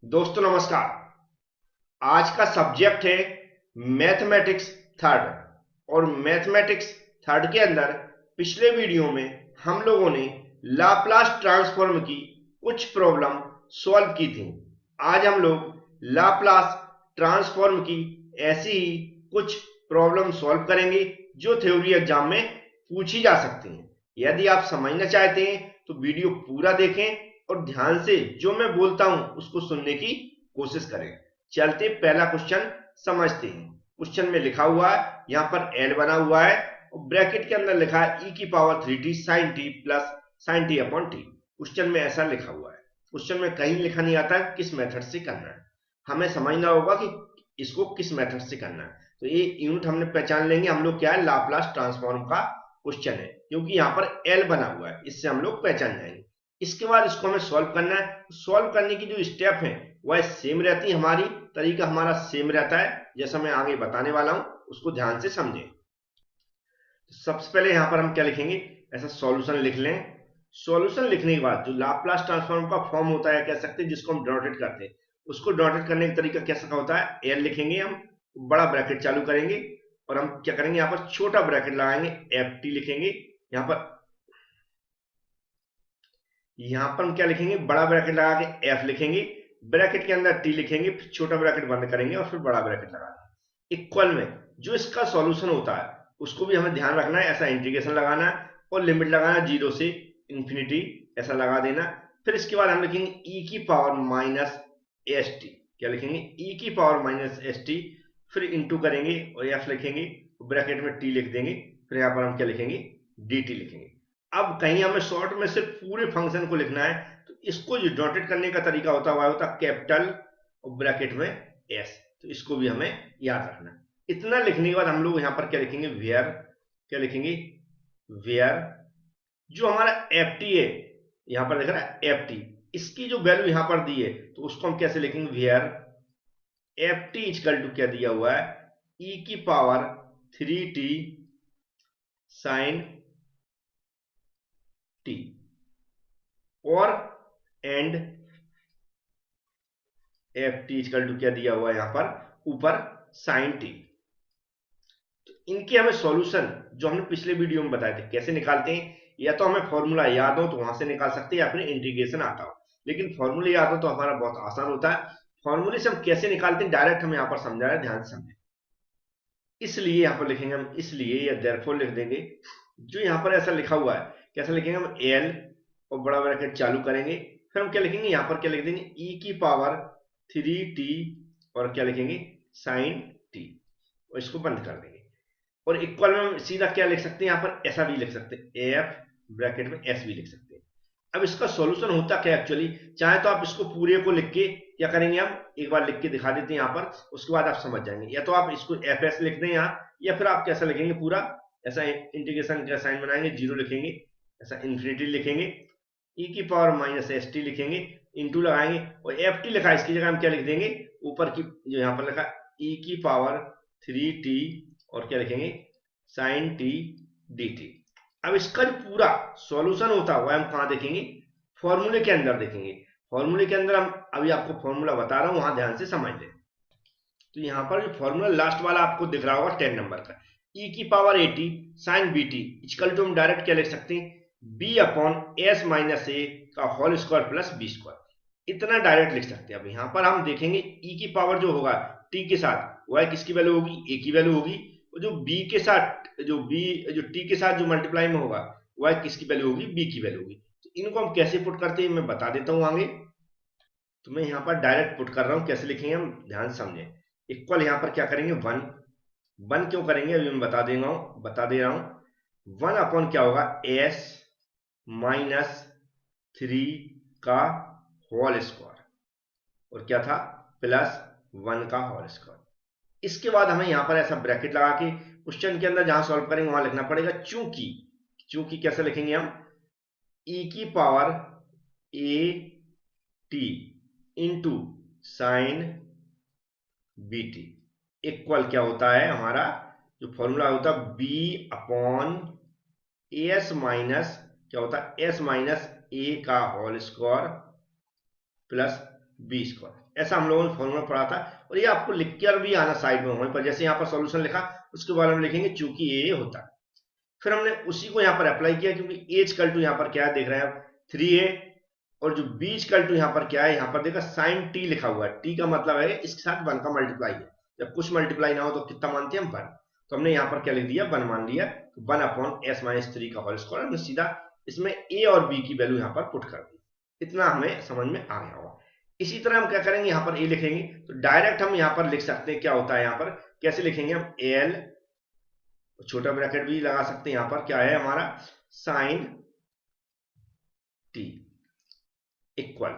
दोस्तों नमस्कार। आज का सब्जेक्ट है मैथमेटिक्स थर्ड। और मैथमेटिक्स थर्ड के अंदर पिछले वीडियो में हम लोगों ने लाप्लास ट्रांसफॉर्म की कुछ प्रॉब्लम सॉल्व की थी। आज हम लोग लाप्लास ट्रांसफॉर्म की ऐसी ही कुछ प्रॉब्लम सॉल्व करेंगे जो थ्योरी एग्जाम में पूछी जा सकती हैं। यदि आप समझना चाहते हैं तो वीडियो पूरा देखें और ध्यान से जो मैं बोलता हूं उसको सुनने की कोशिश करें। चलते पहला क्वेश्चन समझते हैं। क्वेश्चन में लिखा हुआ है, यहां पर एल बना हुआ है और ब्रैकेट के अंदर लिखा है ई की power 3t sin t plus sin t upon T. Question में ऐसा लिखा हुआ है। क्वेश्चन में कहीं लिखा नहीं आता किस मेथड से करना है। हमें समझना होगा कि इसको किस मेथड से करना है। तो ये यूनिट हमने पहचान लेंगे हम लोग क्या है, लाप्लास ट्रांसफॉर्म का क्वेश्चन है, क्योंकि यहाँ पर एल बना हुआ है, इससे हम लोग पहचान जाएंगे। इसके बाद इसको हमें सॉल्व करना है। सॉल्व करने की जो स्टेप है वह सेम रहती है, हमारी तरीका हमारा सेम रहता है, जैसा मैं आगे बताने वाला हूं उसको ध्यान से समझें। तो सबसे पहले यहां पर हम क्या लिखेंगे, ऐसा सॉल्यूशन लिख लें। सॉल्यूशन लिखने के बाद जो लाप्लास ट्रांसफॉर्म का फॉर्म होता है, कह सकते हैं जिसको हम डॉटेड करते हैं, उसको डॉटेड करने का तरीका कैसा होता है, एल लिखेंगे हम, बड़ा ब्रैकेट चालू करेंगे और हम क्या करेंगे, यहाँ पर छोटा ब्रैकेट लगाएंगे, एफ टी लिखेंगे। यहाँ पर हम क्या लिखेंगे, बड़ा ब्रैकेट लगा के एफ लिखेंगे, ब्रैकेट के अंदर टी लिखेंगे, फिर छोटा ब्रैकेट बंद करेंगे और फिर बड़ा ब्रैकेट लगा देंगे। इक्वल में जो इसका सॉल्यूशन होता है उसको भी हमें ध्यान रखना है, ऐसा इंटीग्रेशन लगाना है और लिमिट लगाना 0 से इंफिनिटी, ऐसा लगा देना। फिर इसके बाद हम लिखेंगे ई की पावर माइनस एस टी। क्या लिखेंगे, ई की पावर माइनस एस टी, फिर इंटू करेंगे और एफ लिखेंगे, ब्रैकेट में टी लिख देंगे, फिर यहाँ पर हम क्या लिखेंगे, डी टी लिखेंगे। अब कहीं हमें शॉर्ट में सिर्फ पूरे फंक्शन को लिखना है तो इसको जो डॉटेड करने का तरीका होता है होता कैपिटल और ब्रैकेट में एस। तो इसको भी हमें याद रखना है। इतना लिखने के बाद हम लोग यहाँ पर क्या लिखेंगे, वेयर। क्या लिखेंगे, वेयर जो हमारा एफ टी है, यहाँ पर देख रहा है एफ टी, इसकी जो वैल्यू यहाँ पर दी है तो उसको हम कैसे लिखेंगे, where f t is equal to क्या दिया हुआ है, ई की पावर 3t साइन टी और and f t is equal to क्या दिया हुआ है यहाँ पर ऊपर साइन टी। तो इनके हमें सॉल्यूशन जो हमने पिछले वीडियो में बताए थे कैसे निकालते हैं, या तो हमें फॉर्मूला याद हो तो वहां से निकाल सकते हैं या फिर इंटीग्रेशन आता हो। लेकिन फॉर्मूला याद हो तो हमारा बहुत आसान होता है। फॉर्मूले से हम कैसे निकालते हैं डायरेक्ट हम यहाँ पर समझा रहे हैं, ध्यान से समझें। इसलिए यहाँ पर लिखेंगे हम, इसलिए या देयरफॉर लिख देंगे। जो यहाँ पर ऐसा लिखा हुआ है कैसा लिखेंगे हम, एल और बड़ा ब्रैकेट चालू करेंगे, फिर हम क्या लिखेंगे, यहाँ पर क्या लिख देंगे, ई की पावर 3t और क्या लिखेंगे, साइन टी, और इसको बंद कर देंगे। और इक्वल में हम सीधा क्या लिख सकते हैं, यहाँ पर ऐसा भी लिख सकते हैं, एफ ब्रैकेट में एस भी लिख सकते हैं। अब इसका सॉल्यूशन होता क्या एक्चुअली, चाहे तो आप इसको पूरे को लिख के क्या करेंगे, हम एक बार लिख के दिखा देते हैं यहाँ पर, उसके बाद आप समझ जाएंगे। या तो आप इसको एफ एस लिख दें यहाँ, या फिर आप कैसा लिखेंगे पूरा, ऐसा इंटीग्रेशन का साइन बनाएंगे, जीरो लिखेंगे, ऐसा इन्फिनिटी लिखेंगे, ई की पावर माइनस एस टी लिखेंगे, इंटू लगाएंगे और एफ टी लिखा है इसकी जगह हम क्या लिख देंगे, ऊपर की जो यहाँ पर लिखा ई की पावर 3t और क्या लिखेंगे, साइन टी डी टी। अब इसका जो पूरा सॉल्यूशन होता है वह हम कहाँ देखेंगे, फॉर्मूले के अंदर देखेंगे। फॉर्मूले के अंदर हम अभी आपको फॉर्मूला बता रहा हूं, वहां ध्यान से समझ लें। तो यहाँ पर जो फॉर्मूला लास्ट वाला आपको दिख रहा होगा 10 नंबर का, ई की power 80 sine b t equal to हम डायरेक्ट क्या लिख सकते हैं, b upon s minus a का whole square plus b square, इतना डायरेक्ट लिख सकते हैं। अब यहाँ पर हम देखेंगे ई की पावर जो होगा टी के साथ वह किसकी वैल्यू होगी, ए की वैल्यू होगी, और जो बी के साथ जो टी के साथ जो मल्टीप्लाई में होगा वह किसकी वैल्यू होगी, बी की वैल्यू होगी। तो इनको हम कैसे पुट करते हैं मैं बता देता हूं आगे। तो मैं यहाँ पर डायरेक्ट पुट कर रहा हूँ, कैसे लिखेंगे हम ध्यान समझें। इक्वल यहाँ पर क्या करेंगे, वन। वन क्यों करेंगे अभी मैं बता दे रहा हूं। वन अपॉन क्या होगा, एस माइनस 3 का होल स्क्वायर और क्या था, प्लस 1 का होल स्क्वायर। इसके बाद हमें यहाँ पर ऐसा ब्रैकेट लगा के क्वेश्चन के अंदर जहां सॉल्व करेंगे वहां लिखना पड़ेगा, चूंकि चूंकि कैसे लिखेंगे हम, ई की power a t into sine b t equal क्या होता है, हमारा जो फॉर्मूला होता है बी अपॉन एस माइनस क्या होता है, एस माइनस ए का whole square plus b square. ऐसा हम लोगों ने फॉर्मूला पढ़ा था, और ये आपको लिख कर भी आना साइड में वहीं पर, जैसे यहाँ पर सॉल्यूशन लिखा उसके बारे में लिखेंगे चूंकि ये होता है। फिर हमने उसी को यहाँ पर अप्लाई किया, क्योंकि ए इक्वल टू यहाँ पर क्या है देख रहे हैं आप 3a, और जो बी इक्वल टू यहाँ पर क्या है, यहाँ पर देखा साइन टी लिखा हुआ है, टी का मतलब है इसके साथ 1 का मल्टीप्लाई है, जब कुछ मल्टीप्लाई ना हो तो कितना मानते हैं हम 1, तो हमने यहाँ पर क्या लिख दिया 1 मान लिया, तो 1 अपॉन एस माइनस 3 का होल स्क्वायर, हमने सीधा इसमें ए और बी की वैल्यू यहाँ पर पुट कर दी। इतना हमें समझ में आ गया होगा। इसी तरह हम क्या करेंगे, यहाँ पर ए लिखेंगे तो डायरेक्ट हम यहाँ पर लिख सकते हैं क्या होता है, यहाँ पर कैसे लिखेंगे हम, एल छोटा ब्रैकेट भी लगा सकते हैं, यहाँ पर क्या है हमारा साइन टी इक्वल।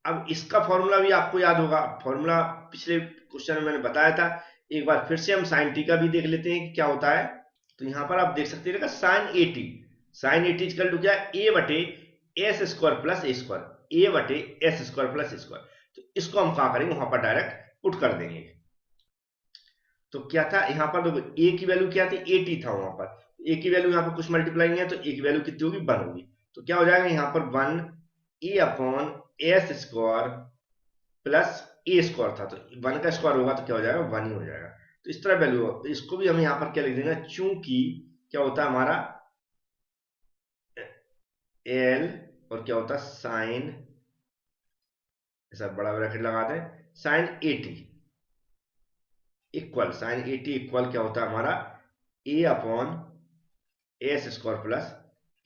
अब इसका फॉर्मूला भी आपको याद होगा, फॉर्मूला पिछले क्वेश्चन में मैंने बताया था, एक बार फिर से हम साइन टी का भी देख लेते हैं कि क्या होता है। तो यहाँ पर आप देख सकते हैं sine a t, sine a t equal to क्या है, ए बटे s square plus a square, a बटे s square plus a square. तो इसको हम क्या करेंगे, वहां पर डायरेक्ट पुट कर देंगे। तो क्या था यहाँ पर देखो, ए की वैल्यू क्या थी, 80 था वहां पर, ए की वैल्यू यहाँ पर कुछ मल्टीप्लाई नहीं है, तो ए की वैल्यू कितनी होगी 1 होगी, तो क्या हो जाएगा यहाँ पर 1 ए upon S square plus a square था, तो 1 का स्क्वायर होगा तो क्या हो जाएगा 1 ही हो जाएगा। तो इस तरह वैल्यू, तो इसको भी हम यहाँ पर क्या लिख देंगे, चूंकि क्या होता है हमारा एल और क्या होता है साइन, ऐसा बड़ा ब्रैकेट लगा दें, साइन 80 इक्वल, साइन 80 इक्वल क्या होता है हमारा ए upon S square plus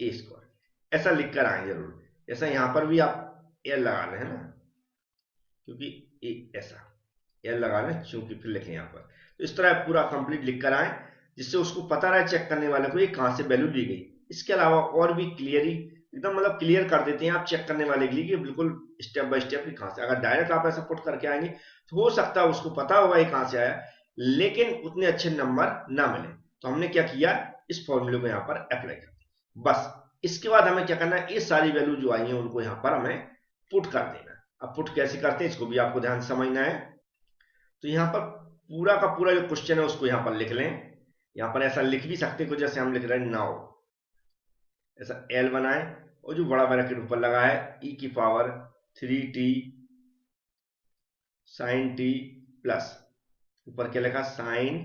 a square. ऐसा लिख कर आए जरूर, ऐसा यहां पर भी आप एल लगा लें, है ना, क्योंकि ऐसा एल लगा लें, चूंकि फिर लिखें यहाँ पर। तो इस तरह पूरा कंप्लीट लिख कर आए, जिससे उसको पता रहे चेक करने वाले को ये कहां से वैल्यू ली गई। इसके अलावा और भी क्लियरली एकदम मतलब क्लियर कर देते हैं आप चेक करने वाले के लिए कि बिल्कुल स्टेप बाय स्टेप कि कहां से, अगर डायरेक्ट आप ऐसा पुट करके आएंगे तो हो सकता है उसको पता होगा ये कहां से आया, लेकिन उतने अच्छे नंबर ना मिले। तो हमने क्या किया, इस फॉर्मूले को यहाँ पर अप्लाई कर दिया बस। इसके बाद हमें क्या करना है, ये सारी वैल्यू जो आई है उनको यहाँ पर हमें पुट कर देना। अब पुट कैसे करते हैं इसको भी आपको ध्यान से समझना है। तो यहाँ पर पूरा का पूरा जो क्वेश्चन है उसको यहाँ पर लिख लें, यहाँ पर ऐसा लिख भी सकते हैं जैसे हम लिख रहे हैं नाउ, ऐसा एल बनाए और जो बड़ा ब्रैकेट ऊपर लगा है e की power 3t sine T plus ऊपर क्या लिखा साइन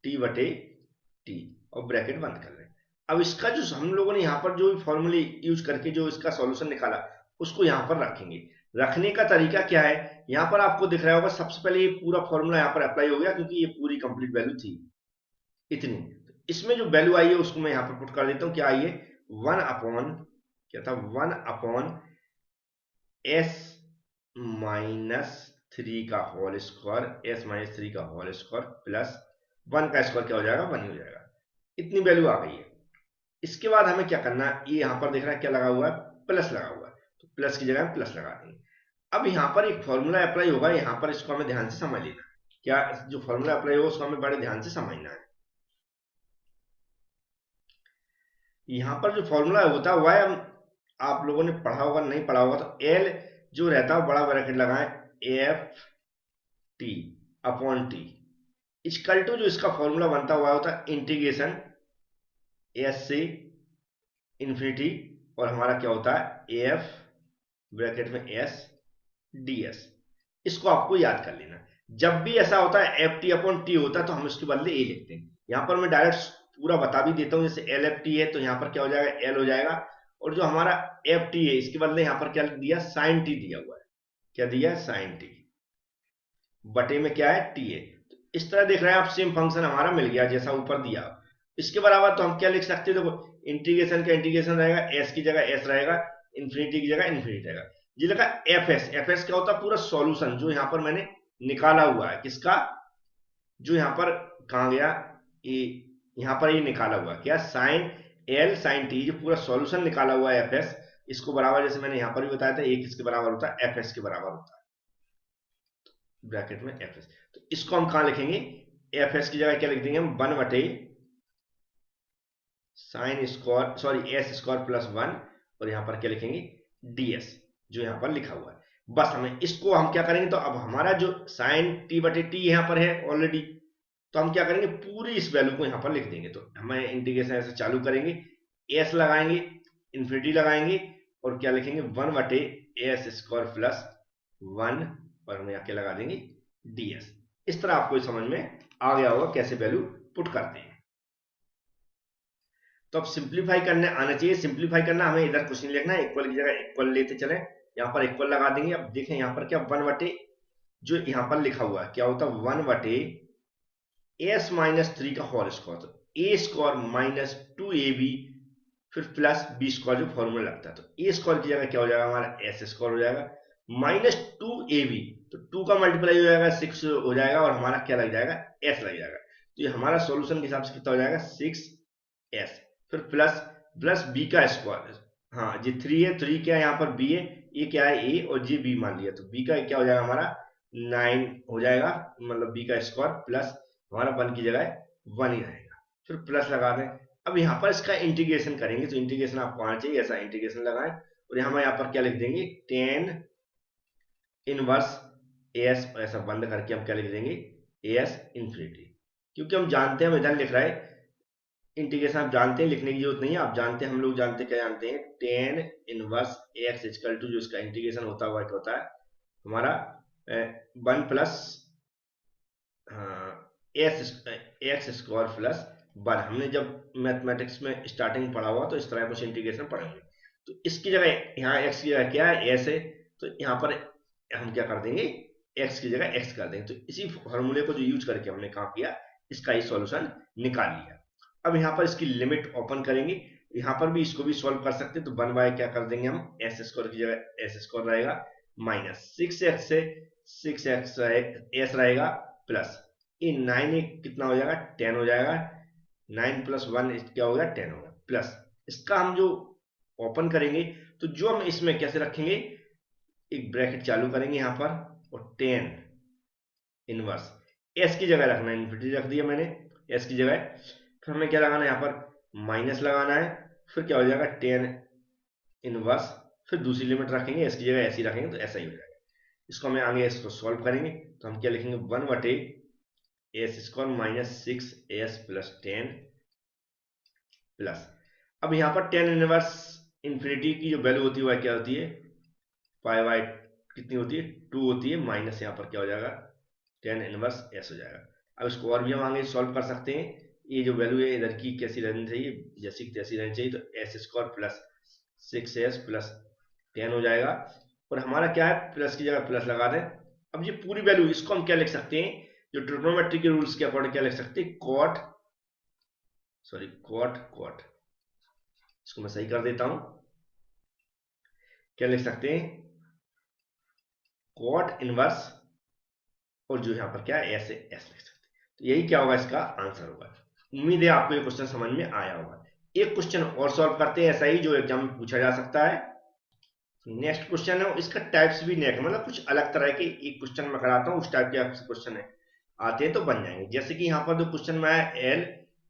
टी बटे टी और ब्रैकेट बंद कर लें। अब इसका जो हम लोगों ने यहाँ पर जो फॉर्मूले यूज करके जो इसका सॉल्यूशन निकाला उसको यहाँ पर रखेंगे। रखने का तरीका क्या है, यहाँ पर आपको दिख रहा होगा सबसे पहले ये पूरा फॉर्मूला यहाँ पर अप्लाई हो गया, क्योंकि ये पूरी कंप्लीट वैल्यू थी इतनी। इसमें जो वैल्यू आई है उसको मैं यहाँ पर पुट कर देता हूँ, क्या आई है 1 अपॉन क्या था 1 अपॉन एस माइनस 3 का होल स्क्वायर, एस माइनस 3 का होल स्क्वायर प्लस 1 का स्क्वायर क्या हो जाएगा 1 ही हो जाएगा। इतनी वैल्यू आ गई है। इसके बाद हमें क्या करना है, ये यहाँ पर देख रहा है क्या लगा हुआ है, प्लस लगा हुआ है, तो प्लस की जगह प्लस लगा देंगे। अब यहाँ पर एक फॉर्मूला अप्लाई होगा, यहाँ पर इसको हमें ध्यान से समझ लेना, क्या जो फॉर्मूला अप्लाई होगा उसको हमें बड़े ध्यान से समझना है। यहाँ पर जो फॉर्मूला होता है वह आप लोगों ने पढ़ा होगा, नहीं पढ़ा होगा तो एल जो रहता है बड़ा ब्रैकेट लगाएं, f t upon t equal to जो इसका फॉर्मूला बनता हुआ होता है इंटीग्रेशन एस से इन्फिनिटी, और हमारा क्या होता है एफ ब्रैकेट में एस डी एस। इसको आपको याद कर लेना। जब भी ऐसा होता है एफ टी अपॉन टी होता है तो हम इसके बदले ए लिखते हैं। यहाँ पर मैं डायरेक्ट पूरा बता भी देता हूँ, जैसे एल एफ टी है तो यहाँ पर क्या हो जाएगा एल हो जाएगा, और जो हमारा एफ टी है इसके बदले यहाँ पर क्या दिया साइन टी दिया हुआ है, क्या दिया साइन टी बटे में क्या है टी है। तो इस तरह देख रहे हैं आप सेम फंक्शन हमारा मिल गया जैसा ऊपर दिया। इसके बराबर तो हम क्या लिख सकते हैं, देखो इंटीग्रेशन का इंटीग्रेशन रहेगा, एस की जगह एस रहेगा, इन्फिनिटी की जगह इन्फिनिटी रहेगा। ये लगा एफ एस, एफ एस क्या होता है पूरा सॉल्यूशन जो यहाँ पर मैंने निकाला हुआ है, किसका जो यहाँ पर कहा गया ये यहाँ पर ये निकाला हुआ क्या साइन एल साइन टी, जो पूरा सॉल्यूशन निकाला हुआ है एफ एस, इसको बराबर जैसे मैंने यहाँ पर भी बताया था एक इसके बराबर होता है एफ एस के बराबर होता है ब्रैकेट में एफ एस। तो इसको हम कहां लिखेंगे, एफ एस की जगह क्या लिख देंगे हम 1 बटे sine square sorry S square plus 1, और यहां पर क्या लिखेंगे ds जो यहां पर लिखा हुआ है। बस हमें इसको हम क्या करेंगे, तो अब हमारा जो साइन टी बटे टी यहां पर है ऑलरेडी, तो हम क्या करेंगे पूरी इस वैल्यू को यहां पर लिख देंगे। तो हमें इंटीग्रेशन ऐसे चालू करेंगे, एस लगाएंगे इन्फिनिटी लगाएंगे और क्या लिखेंगे 1 बटे एस स्क्वायर प्लस 1 और हम यहाँ क्या लगा देंगे ds। इस तरह आपको समझ में आ गया होगा कैसे वैल्यू पुट करते हैं। तो अब सिंप्लीफाई करने आना चाहिए। सिंप्लीफाई करना हमें इधर कुछ नहीं लिखना है, इक्वल की जगह इक्वल लेते चले, यहाँ पर इक्वल लगा देंगे। अब देखें यहाँ पर क्या 1 बटे जो यहाँ पर लिखा हुआ है क्या होता है 1 बटे s माइनस 3 का होल स्क्वायर, तो ए स्क्वायर माइनस 2ab फिर प्लस बी स्क्वायर जो फॉर्मूला लगता है, तो ए स्क्वायर की जगह क्या हो जाएगा हमारा एस स्क्वायर हो जाएगा माइनस 2ab, तो 2 का मल्टीप्लाई हो जाएगा 6 हो जाएगा और हमारा क्या लग जाएगा s लग जाएगा। तो ये हमारा सॉल्यूशन के हिसाब से कितना हो जाएगा 6s फिर प्लस प्लस बी का स्क्वायर, हाँ जी 3 है, 3 क्या है यहाँ पर b है, ये क्या है a और जी b मान लिया, तो b का क्या हो जाएगा हमारा 9 हो जाएगा, मतलब b का स्क्वायर प्लस हमारा 1 की जगह 1 ही रहेगा, फिर प्लस लगा दें। अब यहाँ पर इसका इंटीग्रेशन करेंगे, तो इंटीग्रेशन आपको आना चाहिए, ऐसा इंटीग्रेशन लगाएं और हम यहाँ पर क्या लिख देंगे 10 इनवर्स एस, ऐसा बंद करके हम क्या लिख देंगे एस इन्फिनिटी, क्योंकि हम जानते हैं हम इधर लिख रहे हैं इंटीग्रेशन, आप जानते हैं लिखने की जरूरत नहीं है, आप जानते हैं हम लोग जानते क्या जानते हैं 10 इनवर्स एक्स इक्वल टू जो इसका इंटीग्रेशन होता है क्या होता है हमारा 1 प्लस एक्स स्क्वायर प्लस 1। हमने जब मैथमेटिक्स में स्टार्टिंग पढ़ा हुआ तो इस तरह कुछ इंटीग्रेशन पढ़ेंगे, तो इसकी जगह यहाँ एक्स की जगह क्या है एस है, तो यहाँ पर हम क्या कर देंगे एक्स की जगह एक्स कर देंगे, तो इसी फॉर्मूले को जो यूज करके हमने काम किया इसका ही सॉल्यूशन निकाल लिया। अब यहाँ पर इसकी लिमिट ओपन करेंगे, यहाँ पर भी इसको भी सॉल्व कर सकते हैं, तो 1 बाय क्या कर देंगे हम एस स्क्वायर की जगह एस स्क्वायर रहेगा माइनस 6x से 6x एस रहेगा प्लस ये 9 कितना हो जाएगा 10 हो जाएगा, 9 प्लस 1 क्या होगा 10 होगा, प्लस इसका हम जो ओपन करेंगे तो जो हम इसमें कैसे रखेंगे एक ब्रैकेट चालू करेंगे यहाँ पर और 10 इनवर्स एस की जगह रखना है, इन्फिनिटी रख दिया मैंने एस की जगह, फिर हमें क्या लगाना है यहाँ पर माइनस लगाना है, फिर क्या हो जाएगा 10 इनवर्स, फिर दूसरी लिमिट रखेंगे एस की जगह ऐसी रखेंगे तो ऐसा ही हो जाएगा। इसको हमें आगे इसको सॉल्व करेंगे तो हम क्या लिखेंगे 1 बटे s square minus 6s plus 10 plus, अब यहाँ पर 10 इनवर्स इन्फिनिटी की जो वैल्यू होती है वह क्या होती है पाई बाय कितनी होती है 2 होती है, माइनस यहाँ पर क्या हो जाएगा 10 इनवर्स s हो जाएगा। अब इसको और भी हम आगे सॉल्व कर सकते हैं, ये जो वैल्यू है इधर की कैसी रहनी चाहिए जैसी तैसी रहनी चाहिए, तो S square plus 6s plus 10 हो जाएगा और हमारा क्या है प्लस की जगह प्लस लगा दें। अब ये पूरी वैल्यू इसको हम क्या लिख सकते हैं जो ट्रिग्नोमेट्री के रूल्स के अकॉर्डिंग क्या लिख सकते हैं कॉट इसको मैं सही कर देता हूं, क्या लिख सकते हैं कॉट इनवर्स और जो यहाँ पर क्या है एस लिख सकते हैं, तो यही क्या होगा इसका आंसर होगा। उम्मीद है आपको ये क्वेश्चन समझ में आया होगा। एक क्वेश्चन और सॉल्व करते हैं ऐसा ही जो एग्जाम में पूछा जा सकता है। नेक्स्ट क्वेश्चन है इसका टाइप्स भी नेक मतलब कुछ अलग तरह के एक क्वेश्चन मैं कराता हूँ, उस टाइप के आपसे क्वेश्चन है आते हैं तो बन जाएंगे। जैसे कि यहाँ पर जो क्वेश्चन में है एल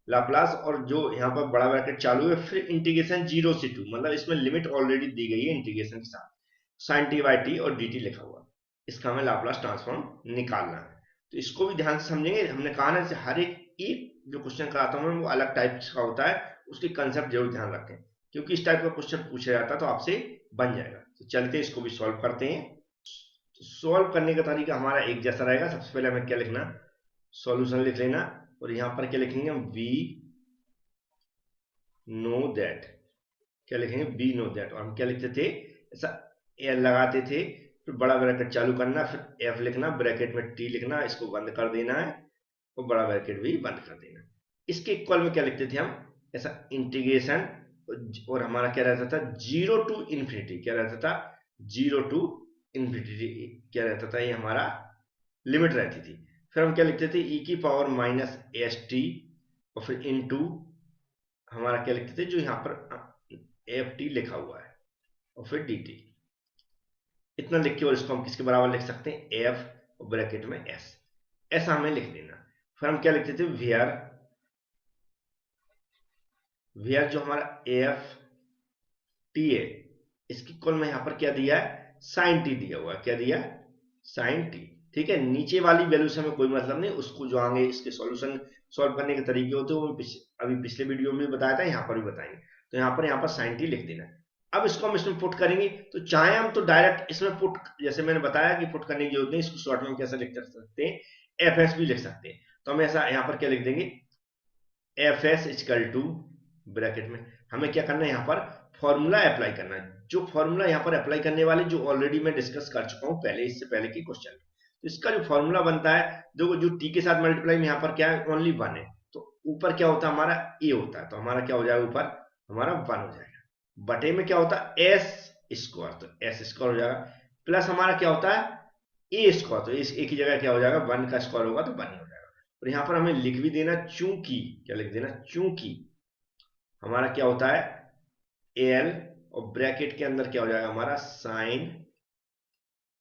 लाप्लास और जो यहाँ पर बड़ा ब्रैकेट चालू है फिर इंटीग्रेशन 0 से 2, मतलब इसमें लिमिट ऑलरेडी दी गई है इंटीग्रेशन के साथ sin t बाई टी और dt लिखा हुआ, इसका हमें लाप्लास ट्रांसफॉर्म निकालना है। तो इसको भी ध्यान से समझेंगे, हमने कहा ना हर एक जो क्वेश्चन कराता हूँ वो अलग टाइप का होता है, उसकी कंसेप्ट जरूर ध्यान रखें क्योंकि इस टाइप का क्वेश्चन पूछा जाता है तो आपसे बन जाएगा। तो चलते इसको भी सॉल्व करते हैं। तो सॉल्व करने का तरीका हमारा एक जैसा रहेगा। सबसे पहले हमें क्या लिखना सॉल्यूशन लिख लेना और यहाँ पर क्या लिखेंगे हम वी नो दैट, क्या लिखेंगे वी नो दैट, और हम क्या लिखते थे ऐसा एल लगाते थे फिर बड़ा ब्रैकेट चालू करना फिर एफ लिखना ब्रैकेट में टी लिखना इसको बंद कर देना है और बड़ा ब्रैकेट भी बंद कर देना। इसके इक्वल में क्या लिखते थे हम ऐसा इंटीग्रेशन और हमारा क्या रहता था 0 टू इन्फिनिटी, क्या रहता था 0 टू इन्फिनिटी क्या रहता था, ये हमारा लिमिट रहती थी। फिर हम क्या लिखते थे e की पावर माइनस एस टी और फिर इनटू हमारा क्या लिखते थे जो यहाँ पर एफ टी लिखा हुआ है और फिर डी टी, इतना लिख के और इसको हम किसके बराबर लिख सकते हैं एफ और ब्रैकेट में एस, ऐसा हमें लिख देना। फिर हम क्या लिखते थे वीआर जो हमारा एफ टी है इसकी इक्वल में यहाँ पर क्या दिया है साइन टी दिया हुआ है, क्या दिया साइन टी, ठीक है। नीचे वाली वैल्यू से हमें कोई मतलब नहीं, उसको जो आगे इसके सॉल्यूशन सॉल्व करने के तरीके होते हैं वो अभी पिछले वीडियो में बताया था, यहाँ पर भी बताएंगे। तो यहाँ पर साइन टी लिख देना। अब इसको हम इसमें पुट करेंगे, तो चाहे हम तो डायरेक्ट इसमें पुट, जैसे मैंने बताया कि पुट करने की जरूरत नहीं, इसको शॉर्ट में हम कैसे लिख सकते हैं, एफ एस भी लिख सकते हैं। तो हम ऐसा यहाँ पर क्या लिख देंगे, F S equal to bracket में हमें क्या करना है, यहाँ पर फॉर्मूला अप्लाई करना है। जो फॉर्मूला यहाँ पर अप्लाई करने वाले जो ऑलरेडी मैं डिस्कस कर चुका हूँ पहले, इससे पहले की क्वेश्चन। तो इसका जो फॉर्मूला बनता है, देखो जो टी के साथ मल्टीप्लाई में यहाँ पर क्या है, ओनली 1 है, तो ऊपर क्या होता है हमारा ए होता है, तो हमारा क्या हो जाएगा, ऊपर हमारा 1 हो जाएगा। बटे में क्या होता है एस स्क्वायर, तो एस स्क्वायर हो जाएगा, प्लस हमारा क्या होता है ए स्क्वायर, तो इस एक ही जगह क्या हो जाएगा 1 का स्क्वायर होगा तो 1 हो जाएगा। और यहाँ पर हमें लिख भी देना चूंकि, क्या लिख देना, चूंकि हमारा क्या होता है एल, और ब्रैकेट के अंदर क्या हो जाएगा हमारा साइन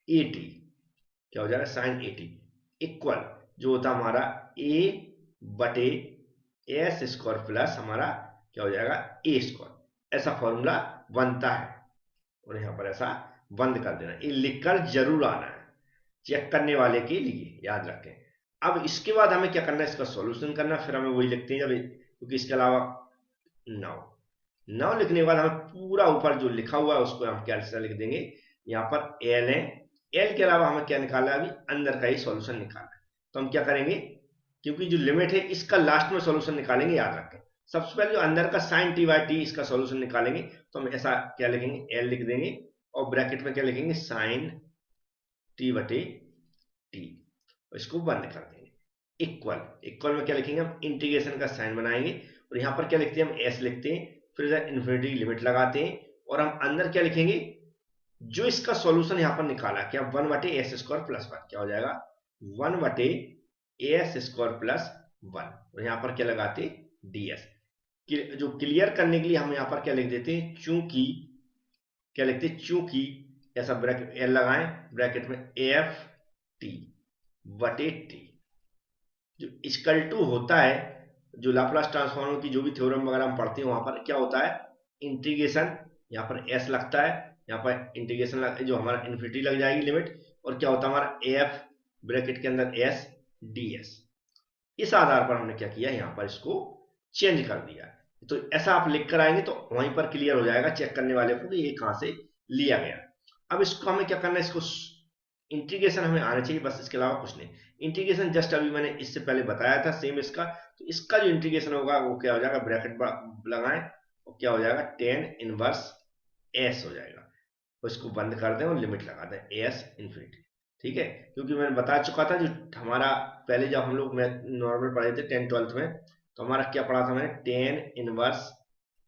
80, क्या हो जाएगा साइन 80 इक्वल जो होता है हमारा ए बटे एस स्क्वायर प्लस हमारा क्या हो जाएगा ए स्क्वायर। ऐसा फॉर्मूला बनता है, और यहां पर ऐसा बंद कर देना, ये लिखकर जरूर आना है चेक करने वाले के लिए, याद रखें। अब इसके बाद हमें क्या करना है, इसका सॉल्यूशन करना, फिर हमें वही लिखते हैं जब, क्योंकि इसके अलावा नाउ लिखने के बाद हमें पूरा ऊपर जो लिखा हुआ है उसको हम क्या लिख देंगे, यहाँ पर एल है, एल के अलावा हमें क्या निकालना है, अभी अंदर का ही सॉल्यूशन निकालना है। तो हम क्या करेंगे, क्योंकि जो लिमिट है इसका लास्ट में सॉल्यूशन निकालेंगे, याद रखें। सबसे पहले जो अंदर का साइन टी बाई टी इसका सॉल्यूशन निकालेंगे, तो हम ऐसा क्या लिखेंगे, एल लिख देंगे, और ब्रैकेट में क्या लिखेंगे, साइन टी बटे टी, इसको बंद कर देंगे, इक्वल, इक्वल में क्या लिखेंगे हम, इंटीग्रेशन का साइन बनाएंगे, और यहाँ पर क्या लिखते हैं हम, एस लिखते हैं, फिर इधर इन्फिनिटी लिमिट लगाते हैं, और हम अंदर क्या लिखेंगे, जो इसका सॉल्यूशन यहाँ पर निकाला, क्या 1 बटे एस स्क्वायर प्लस 1, क्या हो जाएगा 1 बटे एस स्क्वायर प्लस 1, और यहाँ पर क्या लगाते डी एस। जो क्लियर करने के लिए हम यहाँ पर क्या लिख देते हैं, चूंकि, क्या लिखते हैं, चूंकि, ऐसा ब्रैकेट एल लगाएं, ब्रैकेट में एफ टी बटे टी, जो इक्वल टू होता है, जो लाप्लास ट्रांसफॉर्म की जो भी थ्योरम वगैरह हम पढ़ते हैं वहां पर क्या होता है, इंटीग्रेशन, यहाँ पर एस लगता है, यहाँ पर इंटीग्रेशन जो हमारा इन्फिनिटी लग जाएगी लिमिट, और क्या होता है हमारा एफ ब्रैकेट के अंदर एस डी एस। इस आधार पर हमने क्या किया, यहाँ पर इसको चेंज कर दिया। तो ऐसा आप लिख कर आएंगे तो वहीं पर क्लियर हो जाएगा चेक करने वाले को कि ये कहां से लिया गया। अब इसको हमें क्या करना है, इसको इंटीग्रेशन हमें आना चाहिए, बस इसके अलावा कुछ नहीं। इंटीग्रेशन जस्ट अभी मैंने इससे पहले बताया था सेम इसका, तो इसका जो इंटीग्रेशन होगा वो क्या हो जाएगा, ब्रैकेट लगाएं, और क्या हो जाएगा टेन इनवर्स एस हो जाएगा, उसको बंद कर दें और लिमिट लगा दें एस इन्फिनिटी, ठीक है। क्योंकि मैंने बता चुका था, जो हमारा पहले जब हम लोग नॉर्मल पढ़े थे 10th-12th में, तो हमारा क्या पढ़ा था मैंने, tan inverse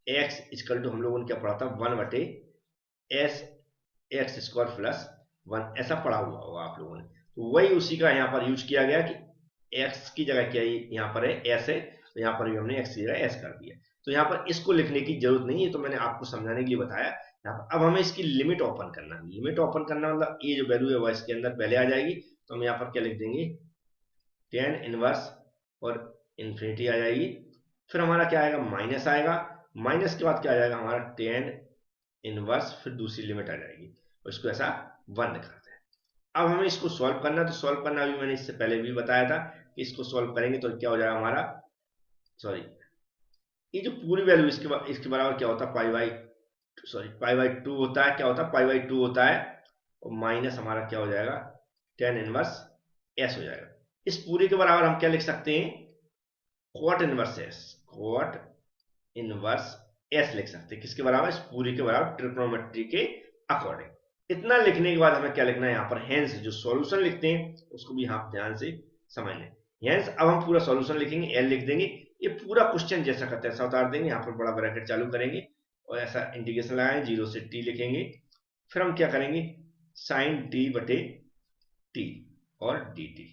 x equal to हम लोगों ने क्या पढ़ा था, 1 बटे एस एक्स स्क्वायर प्लस 1, ऐसा पढ़ा हुआ होगा आप लोगों ने। तो वही उसी का यहाँ पर यूज किया गया कि एक्स की जगह क्या यहाँ पर है एस है, तो यहाँ पर भी हमने एक्स की जगह एस कर दिया। तो यहाँ पर इसको लिखने की जरूरत नहीं है, तो मैंने आपको समझाने के लिए बताया। यहाँ पर अब हमें इसकी लिमिट ओपन करना है, लिमिट ओपन करना मतलब ये जो वैल्यू है वह इसके अंदर पहले आ जाएगी, तो हम यहाँ पर क्या लिख देंगे, टेन इनवर्स और इन्फिनिटी आ जाएगी, फिर हमारा क्या आएगा, माइनस आएगा, माइनस के बाद क्या आ जाएगा हमारा टेन इनवर्स, फिर दूसरी लिमिट आ जाएगी, और इसको ऐसा बंद करते हैं। अब हमें इसको सॉल्व करना है, तो सॉल्व करना भी मैंने इससे पहले भी बताया था कि इसको सॉल्व करेंगे तो क्या हो जाएगा हमारा, सॉरी, ये जो पूरी वैल्यू इसके बराबर क्या होता है, पाई बाई 2 होता है, क्या होता है पाई बाई 2 होता है, और माइनस हमारा क्या हो जाएगा टेन इनवर्स एस हो जाएगा। इस पूरे के बराबर हम क्या लिख सकते हैं, क्वाट इनवर्स एस, क्वाट इनवर्स एस लिख सकते हैं, किसके बराबर, इस पूरे के बराबर, ट्रिग्नोमेट्री के अकॉर्डिंग। इतना लिखने के बाद हमें क्या लिखना है, यहाँ पर हेंस जो सॉल्यूशन लिखते हैं उसको भी आप ध्यान से समझ लें। हेंस अब हम पूरा सॉल्यूशन लिखेंगे, एल लिख देंगे, ये पूरा क्वेश्चन जैसा करते हैं ऐसा उतार देंगे, यहाँ पर बड़ा ब्रैकेट चालू करेंगे और ऐसा इंटीग्रेशन लगाएंगे, 0 से t लिखेंगे, फिर हम क्या करेंगे, साइन t बटे t और dt,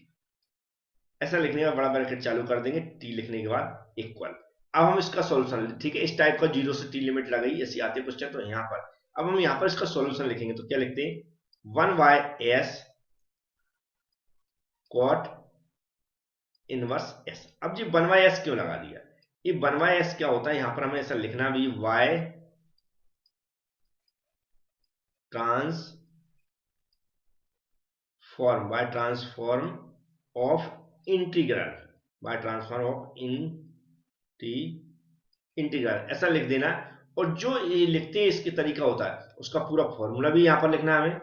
ऐसा लिखने का बड़ा ब्रैकेट चालू कर देंगे, t लिखने के बाद इक्वल। अब हम इसका सॉल्यूशन, ठीक है, इस टाइप का 0 से t लिमिट लगाई, ऐसे आते क्वेश्चन, तो यहाँ पर अब हम यहाँ पर इसका सॉल्यूशन लिखेंगे, तो क्या लिखते हैं, 1/s cot इनवर्स s। अब जी 1/s क्यों लगा दिया, ये 1/s क्या होता है, यहाँ पर हमें ऐसा लिखना भी, y transform of integral, integral ऐसा लिख देना, और जो ये लिखते हैं इसके तरीका होता है उसका पूरा फॉर्मूला भी यहाँ पर लिखना है हमें।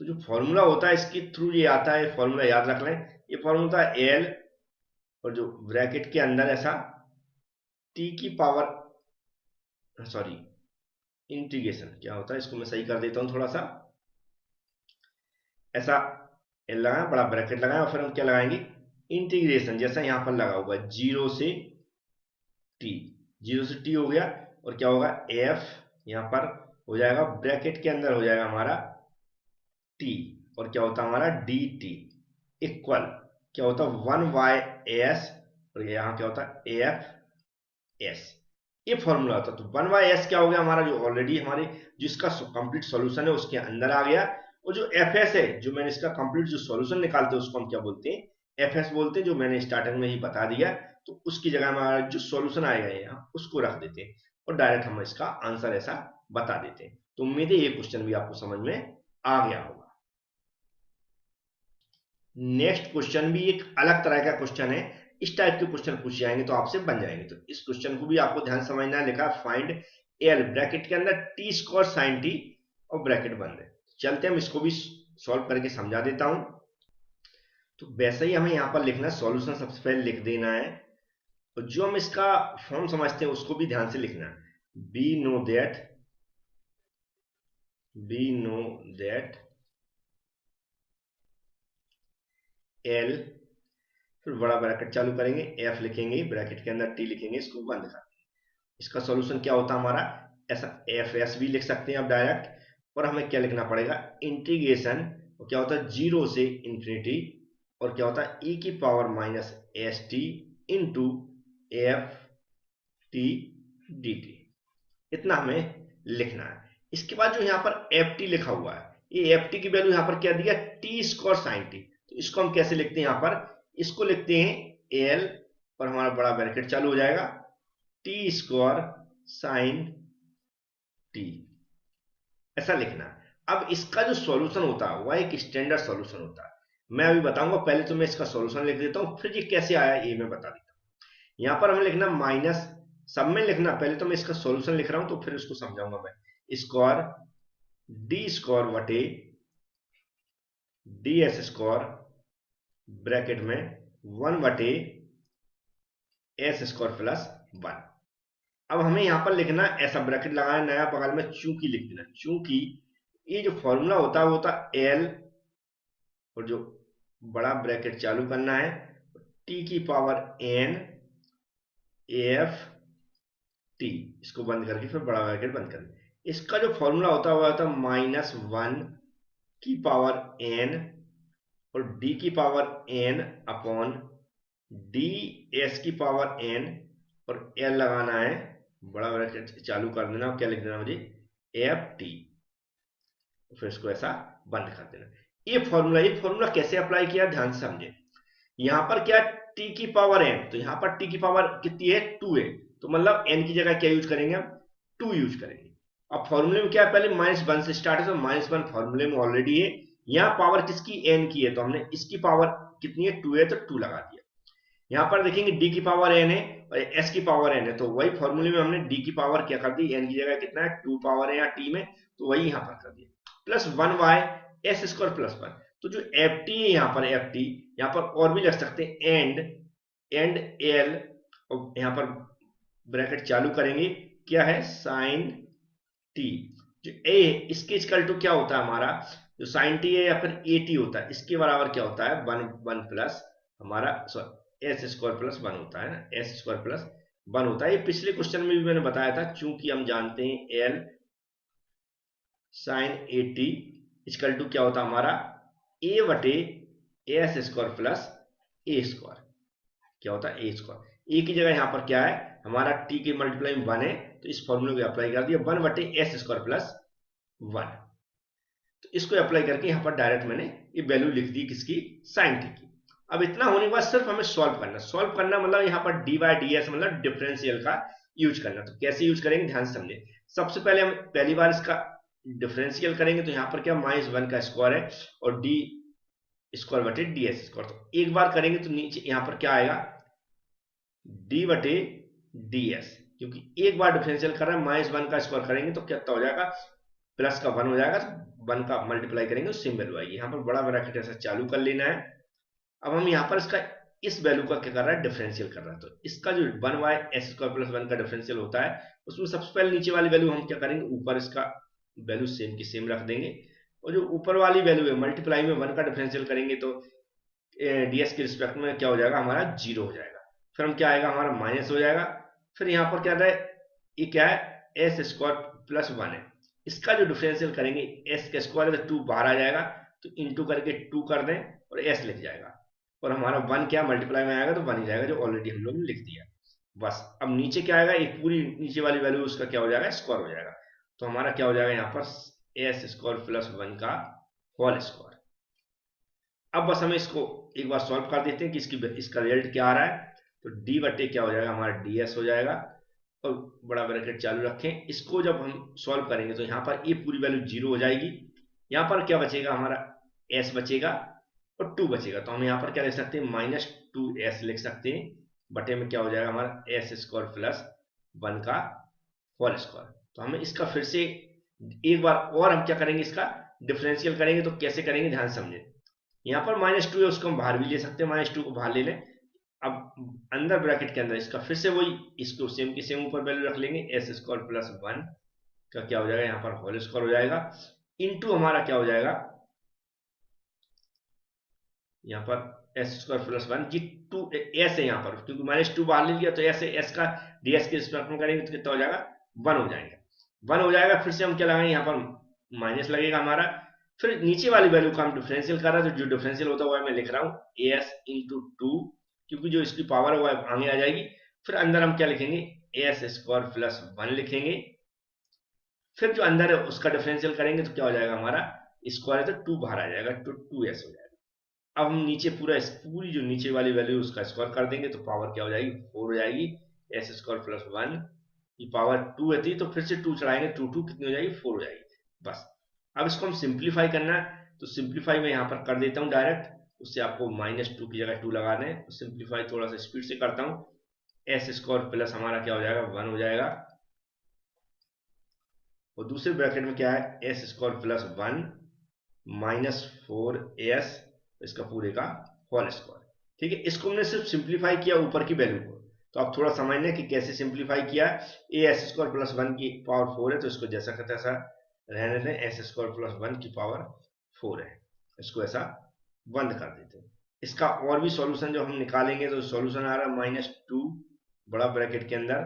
तो जो फॉर्मूला होता है इसके थ्रू ये आता है, फॉर्मूला याद रख लें। ये फॉर्मूला होता है एल और जो ब्रैकेट के अंदर ऐसा टी की पावर, सॉरी इंटीग्रेशन क्या होता है, इसको मैं सही कर देता हूं थोड़ा सा। ऐसा एल लगाया, बड़ा ब्रैकेट लगाया और फिर हम क्या लगाएंगे, इंटीग्रेशन, जैसा यहां पर लगा हुआ है जीरो से टी, जीरो से टी हो गया और क्या होगा एफ यहां पर हो जाएगा, ब्रैकेट के अंदर हो जाएगा हमारा टी और क्या होता है हमारा डी टी इक्वल क्या होता है 1/s और यहां क्या होता है एफ एस। ये फॉर्मूला होता है। तो 1/s क्या हो गया हमारा, जो ऑलरेडी हमारे जिसका कंप्लीट सॉल्यूशन है उसके अंदर आ गया। और जो fs है, जो मैंने इसका कंप्लीट जो सॉल्यूशन निकालते हैं उसको हम क्या बोलते हैं, fs बोलते हैं, जो मैंने स्टार्टिंग में ही बता दिया। तो उसकी जगह हमारा जो सॉल्यूशन आएगा यहाँ उसको रख देते हैं और डायरेक्ट हम इसका आंसर ऐसा बता देते हैं। तो उम्मीद है ये क्वेश्चन भी आपको समझ में आ गया होगा। नेक्स्ट क्वेश्चन भी एक अलग तरह का क्वेश्चन है। इस टाइप के क्वेश्चन पूछ जाएंगे तो आपसे बन जाएंगे। तो इस क्वेश्चन को भी आपको ध्यान समझना है। लिखा फाइंड एल ब्रैकेट के अंदर टी स्क्वायर साइन टी और ब्रैकेट बंद है। चलते हम इसको भी सॉल्व करके समझा देता हूं। तो वैसे ही हमें यहां पर लिखना, सॉल्यूशन सबसे पहले लिख देना है और जो हम इसका फॉर्म समझते हैं उसको भी ध्यान से लिखना है। बी नो दैट एल, फिर बड़ा ब्रैकेट चालू करेंगे, एफ लिखेंगे, ब्रैकेट के अंदर टी लिखेंगे, इसको बंद कर। इसका सॉल्यूशन क्या होता है हमारा, ऐसा एफ एस भी लिख सकते हैं आप डायरेक्ट। और हमें क्या लिखना पड़ेगा, इंटीग्रेशन, और क्या होता है जीरो से इंफिनिटी और क्या होता है ई की power minus S T into F T D T. इतना हमें लिखना है। इसके बाद जो यहाँ पर एफ टी लिखा हुआ है, ये एफ टी की वैल्यू यहाँ पर क्या दिया, टी स्क्वायर साइन टी। तो इसको हम कैसे लिखते हैं, यहाँ पर इसको लिखते हैं एल और हमारा बड़ा ब्रैकेट चालू हो जाएगा टी स्क्वायर साइन टी, ऐसा लिखना है। अब इसका जो सॉल्यूशन होता है वह एक स्टैंडर्ड सॉल्यूशन होता है। मैं अभी बताऊंगा, पहले तो मैं इसका सॉल्यूशन लिख देता हूं, फिर ये कैसे आया ये मैं बता देता हूं। यहां पर हमें लिखना माइनस, सब में लिखना, पहले तो मैं इसका सॉल्यूशन लिख रहा हूं तो फिर इसको समझाऊंगा मैं। स्क्वायर डी स्क्वायर वटे डी एस स्क्वायर ब्रैकेट में 1 बटे एस स्क्वायर प्लस 1। अब हमें यहां पर लिखना, ऐसा ब्रैकेट लगाना, नया बगल में चूंकि लिख देना। चूंकि ये जो फॉर्मूला होता है वो होता है एल और जो बड़ा ब्रैकेट चालू करना है टी की पावर एन एफ टी, इसको बंद करके फिर बड़ा ब्रैकेट बंद कर। इसका जो फॉर्मूला होता है वो होता है -1 की पावर एन और डी की power n upon d s की पावर एन और एल लगाना है, बड़ा ब्रैकेट चालू कर देना और क्या लिख देना मुझे, एफ टी, फिर इसको ऐसा बंद कर देना। ये फॉर्मूला कैसे अप्लाई किया ध्यान से समझे। यहां पर क्या टी की पावर एन, तो यहां पर टी की पावर कितनी है 2 है, तो मतलब एन की जगह क्या यूज करेंगे हम, 2 यूज करेंगे। अब फॉर्मूले में क्या है, पहले -1 से स्टार्ट है तो -1 फॉर्मूले में ऑलरेडी है। यहाँ पावर किसकी, एन की है, तो हमने इसकी पावर कितनी है 2 है तो 2 लगा दिया। यहाँ पर देखेंगे डी की पावर एन है और एस की पावर एन है, तो वही फॉर्मूले में हमने डी की पावर क्या कर दी, एन की जगह कितना है 2 पावर है यहाँ टी में, तो वही यहाँ पर कर दिया plus 1 y s square plus 1। तो जो एफ टी है यहाँ पर, एफ टी यहाँ पर और भी लग सकते हैं एंड एल, और यहाँ पर ब्रैकेट चालू करेंगे, क्या है साइन टी। जो ए इसके इक्वल टू क्या होता है हमारा, जो साइन टी है या फिर ए टी होता है, इसके बराबर क्या होता है 1 प्लस हमारा एस स्क्वायर प्लस 1 होता है ना, एस स्क्वायर प्लस 1 होता है। ये पिछले क्वेश्चन में भी मैंने बताया था। चूंकि हम जानते हैं l sine a t equal to क्या होता है हमारा ए बटे s square plus a square, क्या होता है ए स्क्वायर। ए की जगह यहाँ पर क्या है हमारा टी के मल्टीप्लाई में 1 है, तो इस फॉर्मूले को अप्लाई कर दिया 1 बटे एस स्क्वायर प्लस 1। तो इसको अप्लाई करके यहाँ पर डायरेक्ट मैंने ये वैल्यू लिख दी किसकी, साइन टी की। अब इतना होने के बाद सिर्फ हमें सॉल्व करना मतलब यहाँ पर डी बाई डी एस मतलब डिफरेंशियल का यूज करना। तो कैसे यूज करेंगे ध्यान से समझे। सबसे पहले हम पहली बार इसका डिफरेंशियल करेंगे, तो यहाँ पर क्या -1 का स्क्वायर है और डी स्क्वायर बटे डी एस स्क्वायर। तो एक बार करेंगे तो नीचे यहाँ पर क्या आएगा डी बटे डी एस, क्योंकि एक बार डिफरेंशियल कर रहे हैं, -1 का स्क्वायर करेंगे तो कितना हो जाएगा, प्लस का 1 हो जाएगा, तो 1 का मल्टीप्लाई करेंगे तो सेम वैल्यू आएगी। यहाँ पर बड़ा ब्रैकेट ऐसा चालू कर लेना है। अब हम यहाँ पर इसका इस वैल्यू का क्या कर रहा है, डिफरेंशियल कर रहा है। तो इसका जो 1/s² + 1 का डिफरेंशियल होता है, उसमें सबसे पहले नीचे वाली वैल्यू हम क्या करेंगे, ऊपर इसका वैल्यू सेम की सेम रख देंगे, और जो ऊपर वाली वैल्यू है मल्टीप्लाई में 1 का डिफरेंशियल करेंगे तो ds के रिस्पेक्ट में क्या हो जाएगा, हमारा 0 हो जाएगा। फिर हम क्या आएगा, हमारा माइनस हो जाएगा। फिर यहाँ पर क्या है, ये क्या है, s² + 1 है। इसका जो डिफरेंशियल करेंगे, s का स्क्वायर है तो 2 बाहर आ जाएगा, तो इंटू करके 2 कर दें और s लिख जाएगा, और हमारा 1 क्या मल्टीप्लाई में आएगा तो 1 ही जाएगा, जो ऑलरेडी हम लोग ने लिख दिया। बस अब नीचे क्या आएगा, एक पूरी नीचे वाली वैल्यू उसका क्या हो जाएगा, स्क्वायर हो जाएगा। तो हमारा क्या हो जाएगा यहाँ पर, s² + 1 का होल स्क्वायर। अब बस हमें इसको एक बार सॉल्व कर देते हैं कि इसका रिजल्ट क्या आ रहा है। तो d बटे क्या हो जाएगा, हमारा ds हो जाएगा, और बड़ा ब्रैकेट चालू रखें। इसको जब हम सॉल्व करेंगे तो यहाँ पर ये पूरी वैल्यू 0 हो जाएगी। यहाँ पर क्या बचेगा, हमारा s बचेगा और 2 बचेगा। तो हम यहाँ पर क्या लिख सकते हैं, -2s लिख सकते हैं, बटे में क्या हो जाएगा, हमारा s² + 1 का होल स्क्वायर। तो हमें इसका फिर से एक बार और हम क्या करेंगे, इसका डिफरेंशियल करेंगे। तो कैसे करेंगे, ध्यान समझें। यहाँ पर -2 है, उसको हम बाहर भी ले सकते हैं, -2 को बाहर ले लें। अब अंदर ब्रैकेट के अंदर इसका फिर से वही, इसको सेम की सेम ऊपर वैल्यू रख लेंगे, s² + 1 का क्या हो जाएगा, यहाँ पर होल स्क्वायर हो जाएगा, इंटू हमारा क्या हो जाएगा, यहाँ पर s² + 1 जी 2 s है यहाँ पर, क्योंकि -2 बाहर ले लिया तो s है, s का ds के रिस्पेक्ट में करेंगे तो कितना हो जाएगा, 1 हो जाएगा। 1 हो जाएगा, फिर से हम क्या लगाएंगे, यहाँ पर माइनस लगेगा हमारा। फिर नीचे वाली वैल्यू का हम डिफरेंशियल कर रहा है, तो जो डिफरेंशियल होता है वो मैं लिख रहा हूँ as × 2, क्योंकि जो इसकी पावर है वो आगे आ जाएगी। फिर अंदर हम क्या लिखेंगे, s² + 1 लिखेंगे। फिर जो अंदर है उसका डिफरेंशियल करेंगे तो क्या हो जाएगा, हमारा स्क्वायर है तो 2 बाहर आ जाएगा, तो 2s हो जाएगा। अब हम नीचे पूरी जो नीचे वाली वैल्यू उसका स्क्वायर कर देंगे, तो पावर क्या हो जाएगी, 4 हो जाएगी। s² + 1 की पावर 2 है, तो फिर से 2 चढ़ाएंगे, 2 कितनी हो जाएगी, 4 हो जाएगी। बस अब इसको हम सिंप्लीफाई करना है, तो सिंप्लीफाई मैं यहाँ पर कर देता हूँ डायरेक्ट, उससे आपको -2 की जगह 2 लगा दें। तो सिंप्लीफाई थोड़ा सा स्पीड से करता हूँ, s² + हमारा क्या हो जाएगा, 1 हो जाएगा, और दूसरे ब्रैकेट में क्या है, s² + 1 -4s, इसका पूरे का होल स्क्वायर। ठीक है, इसको हमने सिर्फ सिंप्लीफाई किया ऊपर की वैल्यू को। तो आप थोड़ा समझने कि कैसे सिंप्लीफाई किया। s² + 1 की पावर 4 है, तो इसको जैसा का तैसा रहने दें, s² + 1 की पावर 4 है, इसको ऐसा बंद कर देते हैं। इसका और भी सॉल्यूशन जो हम निकालेंगे, तो सॉल्यूशन आ रहा है -2 बड़ा ब्रैकेट के अंदर।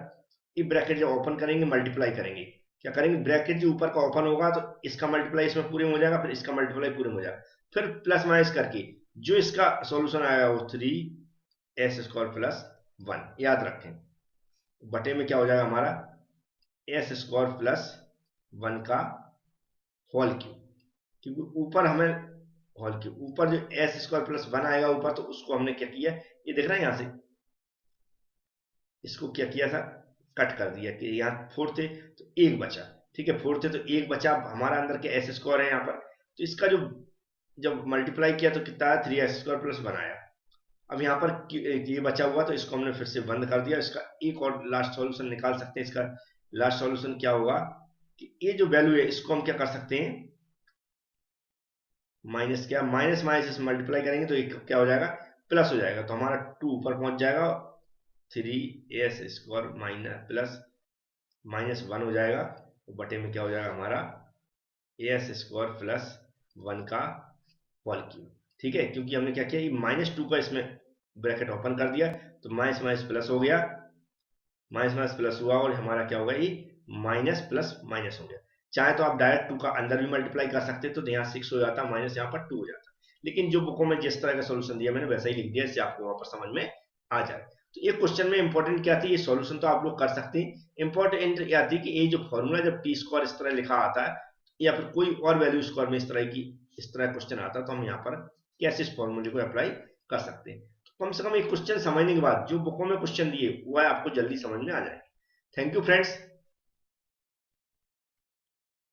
ये ब्रैकेट जब ओपन करेंगे मल्टीप्लाई करेंगे, क्या करेंगे, ब्रैकेट जो ऊपर का ओपन होगा तो इसका मल्टीप्लाई इसमें पूरे में हो जाएगा, फिर इसका मल्टीप्लाई पूरे में हो जाएगा, फिर प्लस माइनस करके जो इसका सॉल्यूशन आएगा वो 3s² + 1 याद रखें, बटे में क्या हो जाएगा, हमारा s² + 1 का होल क्यूब, क्योंकि ऊपर हमें होल क्यूब, ऊपर जो s² + 1 आएगा ऊपर, तो उसको हमने क्या किया, ये देख रहे हैं यहाँ से, इसको क्या किया था, कट कर दिया कि यहाँ 4 थे तो 1 बचा। ठीक है, 4 थे तो 1 बचा, हमारा अंदर के s² है यहाँ पर, तो इसका जो जब मल्टीप्लाई किया तो कितना आया, 3s² + 1 आया। अब यहाँ पर ये बचा हुआ, तो इसको हमने फिर से बंद कर दिया। इसका एक और लास्ट सॉल्यूशन निकाल सकते हैं। इसका लास्ट सॉल्यूशन क्या होगा कि ये जो वैल्यू है इसको हम क्या कर सकते हैं, माइनस क्या, माइनस माइनस मल्टीप्लाई करेंगे तो एक क्या हो जाएगा, प्लस हो जाएगा, तो हमारा 2 ऊपर पहुंच जाएगा, 3s² प्लस -1 हो जाएगा, तो बटे में क्या हो जाएगा, हमारा as² + 1 का होल क्यूब। ठीक है, क्योंकि हमने क्या किया, -2 का इसमें ब्रैकेट ओपन कर दिया, तो माइनस माइनस प्लस हो गया, माइनस माइनस प्लस हुआ, और हमारा क्या होगा, ये माइनस प्लस माइनस हो गया। चाहे तो आप डायरेक्ट 2 का अंदर भी मल्टीप्लाई कर सकते, तो यहाँ 6 हो जाता, माइनस यहाँ पर 2 हो जाता, लेकिन जो बुकों में जिस तरह का सोल्यूशन दिया मैंने वैसा ही लिख दिया, इससे आपको वहां पर समझ में आ जाए। तो ये क्वेश्चन में इंपॉर्टेंट क्या थी, ये सॉल्यूशन तो आप लोग कर सकते हैं, इंपॉर्टेंट क्या थी कि ये जो फॉर्मूला जब t² इस तरह लिखा आता है, या फिर कोई और वैल्यू स्क्वायर में इस तरह क्वेश्चन आता है, तो हम यहाँ पर कैसे इस फॉर्मूले को अप्लाई कर सकते हैं। तो कम से कम एक क्वेश्चन समझने के बाद जो बुकों में क्वेश्चन दिए वो आपको जल्दी समझ में आ जाए। Thank you friends.